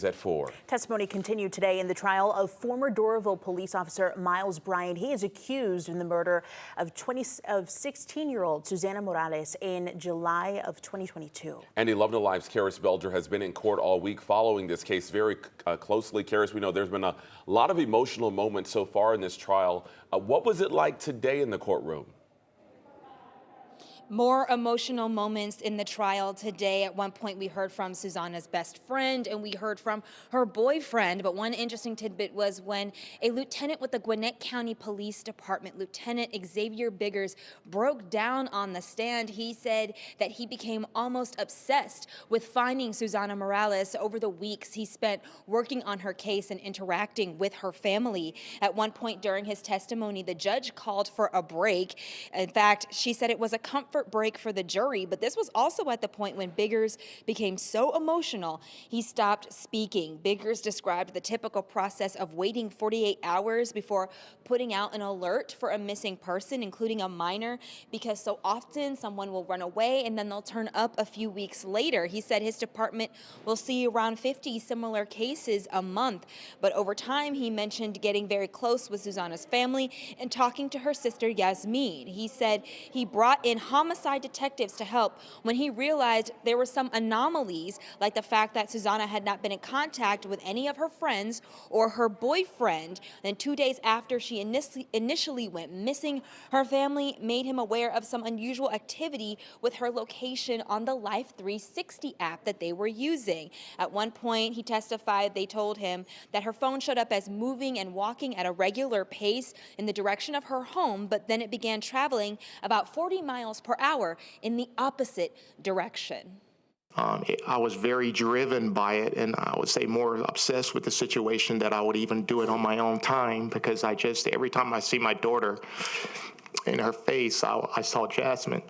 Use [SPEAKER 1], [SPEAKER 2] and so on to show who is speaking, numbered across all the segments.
[SPEAKER 1] At 4.
[SPEAKER 2] Testimony continued today in the trial of former Doraville police officer Miles Bryant. He is accused in the murder of 16-year-old Susana Morales in July of 2022.
[SPEAKER 1] Andy Love No Live's Karis Belger has been in court all week following this case very closely. Karis, we know there's been a lot of emotional moments so far in this trial. What was it like today in the courtroom?
[SPEAKER 3] More emotional moments in the trial today. At one point, we heard from Susana's best friend and we heard from her boyfriend. But one interesting tidbit was when a lieutenant with the Gwinnett County Police Department, Lieutenant Xavier Biggers, broke down on the stand. He said that he became almost obsessed with finding Susana Morales over the weeks he spent working on her case and interacting with her family. At one point during his testimony, the judge called for a break. In fact, she said it was a comfort break for the jury, but this was also at the point when Biggers became so emotional he stopped speaking. Biggers described the typical process of waiting 48 hours before putting out an alert for a missing person, including a minor, because so often someone will run away and then they'll turn up a few weeks later. He said his department will see around 50 similar cases a month, but over time he mentioned getting very close with Susana's family and talking to her sister Yasmin. He said he brought in homicide detectives to help when he realized there were some anomalies, like the fact that Susana had not been in contact with any of her friends or her boyfriend. And 2 days after she initially went missing, her family made him aware of some unusual activity with her location on the Life 360 app that they were using. At one point, he testified they told him that her phone showed up as moving and walking at a regular pace in the direction of her home, but then it began traveling about 40 miles per hour in the opposite direction.
[SPEAKER 4] I was very driven by it, and I would say more obsessed with the situation that I would even do it on my own time, because every time I see my daughter in her face, I saw Jasmine.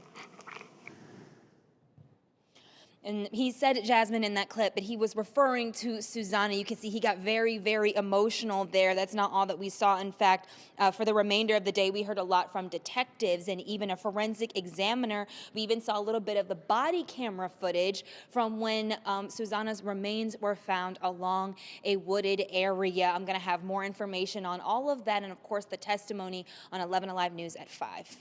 [SPEAKER 3] And he said Jasmine in that clip, but he was referring to Susana. You can see he got very, very emotional there. That's not all that we saw. In fact, for the remainder of the day, we heard a lot from detectives and even a forensic examiner. We even saw a little bit of the body camera footage from when Susana's remains were found along a wooded area. I'm going to have more information on all of that and, of course, the testimony on 11 Alive News at 5.